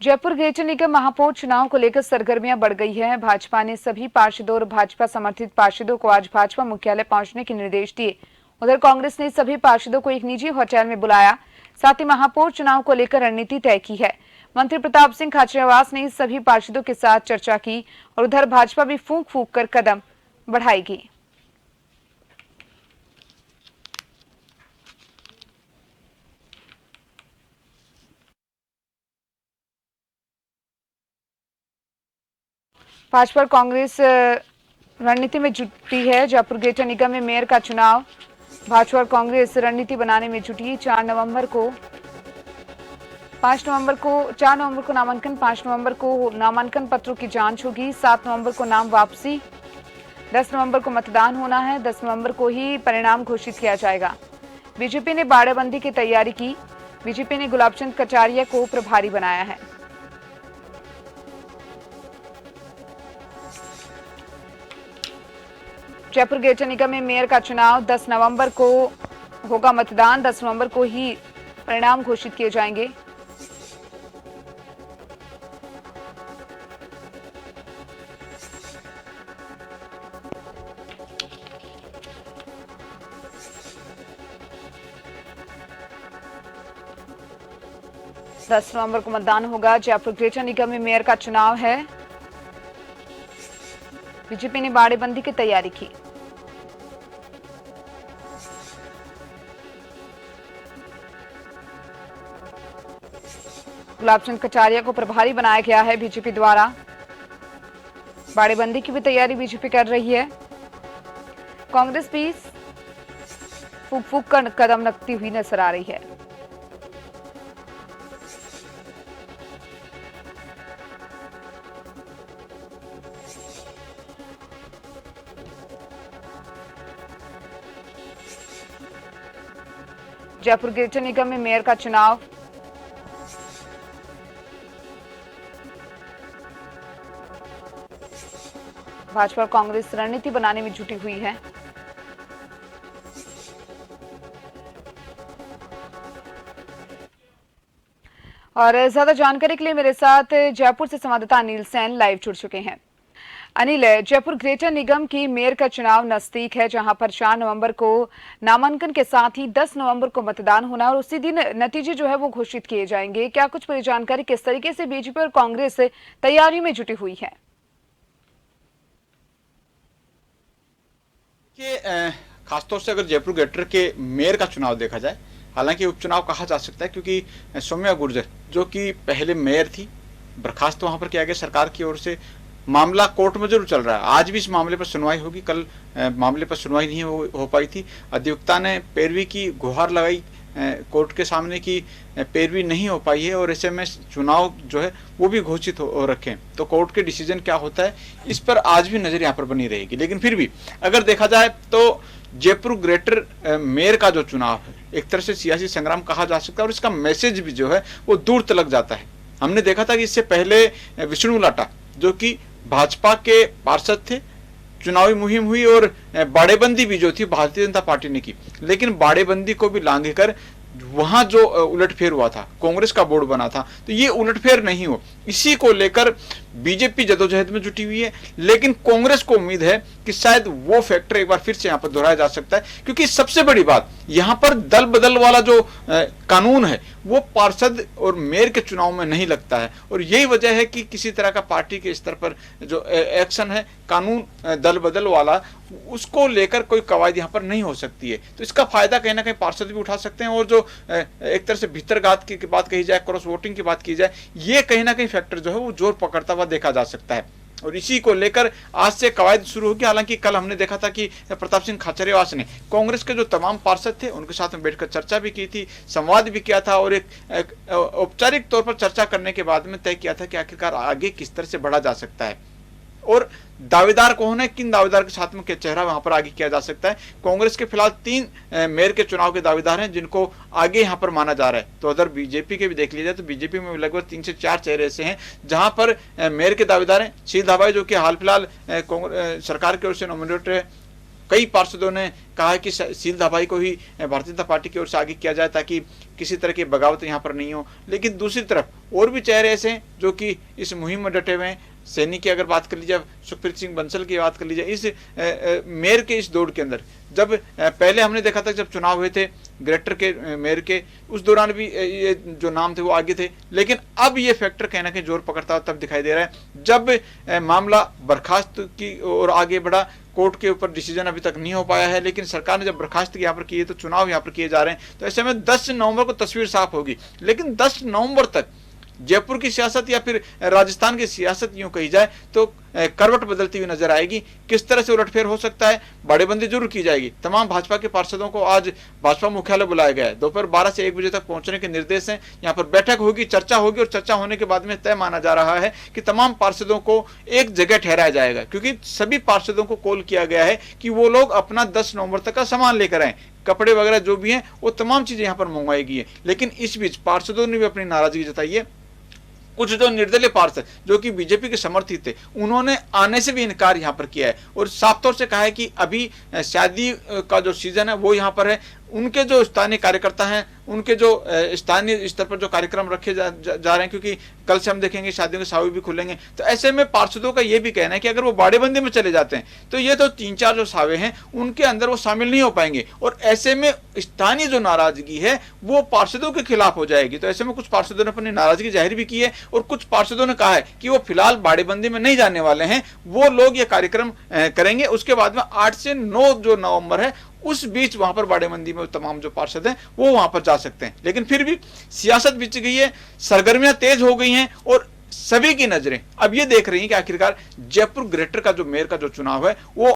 Jaipur greater निगम महापौर चुनाव को लेकर सरगर्मियां बढ़ गई है। भाजपा ने सभी पार्षदों और भाजपा समर्थित पार्षदों को आज भाजपा मुख्यालय पहुंचने के निर्देश दिए। उधर कांग्रेस ने सभी पार्षदों को एक निजी होटल में बुलाया, साथ ही महापौर चुनाव को लेकर रणनीति तय की है। मंत्री प्रताप सिंह खाचरियावास ने सभी पार्षदों के साथ चर्चा की और उधर भाजपा भी फूंक फूंक कर कदम बढ़ाएगी। भाजपा और कांग्रेस रणनीति में जुटी है। जयपुर ग्रेटर निगम में मेयर का चुनाव, भाजपा और कांग्रेस रणनीति बनाने में जुटी। 4 नवंबर को नामांकन, 5 नवंबर को नामांकन पत्रों की जांच होगी, 7 नवंबर को नाम वापसी, 10 नवंबर को मतदान होना है, 10 नवंबर को ही परिणाम घोषित किया जाएगा। बीजेपी ने बाड़ेबंदी की तैयारी की। बीजेपी ने गुलाबचंद कटारिया को प्रभारी बनाया है। जयपुर ग्रेटर निगम में मेयर का चुनाव, 10 नवंबर को होगा मतदान, 10 नवंबर को ही परिणाम घोषित किए जाएंगे। दस नवंबर को मतदान होगा। जयपुर ग्रेटर निगम में मेयर का चुनाव है। बीजेपी ने बाड़ेबंदी की तैयारी की। गुलाबचंद कटारिया को प्रभारी बनाया गया है बीजेपी द्वारा। बाड़ेबंदी की भी तैयारी बीजेपी कर रही है। कांग्रेस भी फूक फूक कर कदम रखती हुई नजर आ रही है। जयपुर ग्रेटर निगम में मेयर का चुनाव, भाजपा और कांग्रेस रणनीति बनाने में जुटी हुई है। और ज्यादा जानकारी के लिए मेरे साथ जयपुर से संवाददाता अनिल सैन लाइव जुड़ चुके हैं। अनिल, जयपुर ग्रेटर निगम की मेयर का चुनाव नजदीक है, जहां पर 4 नवंबर को नामांकन के साथ ही 10 नवंबर को मतदान होना और उसी दिन नतीजे जो है वो घोषित किए जाएंगे। क्या कुछ पूरी जानकारी, किस तरीके से बीजेपी और कांग्रेस तैयारी में जुटी हुई है? खासतौर से अगर जयपुर ग्रेटर के मेयर का चुनाव देखा जाए, हालांकि उपचुनाव कहा जा सकता है क्योंकि सौम्या गुर्जर जो कि पहले मेयर थी, बर्खास्त वहां पर किया गया सरकार की ओर से। मामला कोर्ट में जरूर चल रहा है, आज भी इस मामले पर सुनवाई होगी। कल मामले पर सुनवाई नहीं हो पाई थी। अधिवक्ता ने पैरवी की गुहार लगाई कोर्ट के सामने की पैरवी नहीं हो पाई है और ऐसे में चुनाव जो है वो भी घोषित हो रखे हैं। तो कोर्ट के डिसीजन क्या होता है इस पर आज भी नजर यहाँ पर बनी रहेगी। लेकिन फिर भी अगर देखा जाए तो जयपुर ग्रेटर मेयर का जो चुनाव है एक तरह से सियासी संग्राम कहा जा सकता है और इसका मैसेज भी जो है वो दूर तलक जाता है। हमने देखा था कि इससे पहले विष्णु लाटा जो कि भाजपा के पार्षद थे, चुनावी मुहिम हुई और बाड़ेबंदी भी जो थी भारतीय जनता पार्टी ने की। लेकिन बाड़ेबंदी को भी लांघ कर वहां जो उलटफेर हुआ था, कांग्रेस का बोर्ड बना था, तो ये उलटफेर नहीं हो, इसी को लेकर बीजेपी जदोजहद में जुटी हुई है। लेकिन कांग्रेस को उम्मीद है कि शायद वो फैक्टर एक बार फिर से यहाँ पर दोहराया जा सकता है, क्योंकि सबसे बड़ी बात यहाँ पर दल बदल वाला जो कानून है वो पार्षद और मेयर के चुनाव में नहीं लगता है। और यही वजह है कि किसी तरह का पार्टी के स्तर पर जो एक्शन है कानून दल बदल वाला, उसको लेकर कोई कवायद यहाँ पर नहीं हो सकती है। तो इसका फायदा कहीं ना कहीं पार्षद भी उठा सकते हैं और जो एक तरह से भीतरघात की बात कही जाए, क्रॉस वोटिंग की बात की जाए, ये कहीं ना कहीं फैक्टर जो है वो जोर पकड़ता हुआ देखा जा सकता है। और इसी को लेकर आज से कवायद शुरू होगी। हालांकि कल हमने देखा था कि प्रताप सिंह खाचरियावास ने कांग्रेस के जो तमाम पार्षद थे उनके साथ में बैठकर चर्चा भी की थी, संवाद भी किया था और एक औपचारिक तौर पर चर्चा करने के बाद में तय किया था कि आखिरकार आगे किस तरह से बढ़ा जा सकता है और दावेदार कौन है, किन दावेदार के साथ में क्या चेहरा वहां पर आगे किया जा सकता है। कांग्रेस के फिलहाल 3 मेयर के चुनाव के दावेदार हैं जिनको आगे यहां पर माना जा रहा है। तो अगर बीजेपी के भी देख लिया जाए तो बीजेपी में लगभग 3 से 4 चेहरे ऐसे हैं जहां पर मेयर के दावेदार हैं शील धाबाई जो कि हाल फिलहाल सरकार की ओर से नॉमिनेट कई पार्षदों ने कहा है कि सील दबाई को ही भारतीय जनता पार्टी की ओर से आगे किया जाए ताकि किसी तरह की बगावत यहाँ पर नहीं हो। लेकिन दूसरी तरफ और भी चेहरे ऐसे हैं जो कि इस मुहिम में डटे हुए हैं। सैनी की अगर बात कर ली जाए, सुखप्रीत सिंह बंसल की बात कर ली जाए, इस मेयर के इस दौड़ के अंदर जब पहले हमने देखा था जब चुनाव हुए थे ग्रेटर के मेयर के, उस दौरान भी ये जो नाम थे वो आगे थे। लेकिन अब ये फैक्टर कहीं ना कहीं जोर पकड़ता हुआ तब दिखाई दे रहा है जब मामला बर्खास्त की ओर आगे बढ़ा। कोर्ट के ऊपर डिसीजन अभी तक नहीं हो पाया है, लेकिन सरकार ने जब बर्खास्त यहाँ पर किए तो चुनाव यहाँ पर किए जा रहे हैं। तो ऐसे में 10 नवंबर को तस्वीर साफ होगी। लेकिन 10 नवंबर तक जयपुर की सियासत या फिर राजस्थान की सियासत यूं कही जाए तो करवट बदलती हुई नजर आएगी। किस तरह से उलटफेर हो सकता है, बाड़ेबंदी जरूर की जाएगी। तमाम भाजपा के पार्षदों को आज भाजपा मुख्यालय बुलाया गया है। दोपहर 12 से 1 बजे तक पहुंचने के निर्देश हैं। यहाँ पर बैठक होगी, चर्चा होगी और चर्चा होने के बाद में तय माना जा रहा है कि तमाम पार्षदों को एक जगह ठहराया जाएगा, क्योंकि सभी पार्षदों को कॉल किया गया है कि वो लोग अपना 10 नवंबर तक का सामान लेकर आए, कपड़े वगैरह जो भी हैं वो तमाम चीजें यहाँ पर मंगवाई गई है। लेकिन इस बीच पार्षदों ने भी अपनी नाराजगी जताई है। कुछ जो निर्दलीय पार्षद जो कि बीजेपी के समर्थित थे, उन्होंने आने से भी इनकार यहाँ पर किया है और साफ तौर से कहा है कि अभी शादी का जो सीजन है वो यहाँ पर है। उनके जो स्थानीय कार्यकर्ता हैं, उनके जो स्थानीय स्तर पर जो कार्यक्रम रखे जा रहे हैं, क्योंकि कल से हम देखेंगे शादियों के सावे भी खुलेंगे, तो ऐसे में पार्षदों का ये भी कहना है कि अगर वो बाड़ेबंदी में चले जाते हैं तो ये तो 3-4 जो सावे हैं उनके अंदर वो शामिल नहीं हो पाएंगे और ऐसे में स्थानीय जो नाराजगी है वो पार्षदों के खिलाफ हो जाएगी। तो ऐसे में कुछ पार्षदों ने अपनी नाराजगी जाहिर भी की है और कुछ पार्षदों ने कहा है कि वो फिलहाल बाड़ेबंदी में नहीं जाने वाले हैं, वो लोग ये कार्यक्रम करेंगे। उसके बाद में 8 से 9 जो नवंबर है उस बीच वहां पर बाड़ेबंदी में तमाम जो पार्षद हैं वो वहां पर जा सकते हैं। लेकिन फिर भी सियासत बिछ गई है, सरगर्मियां तेज हो गई हैं और सभी की नजरें अब ये देख रही हैं कि आखिरकार जयपुर ग्रेटर का जो मेयर का जो चुनाव है वो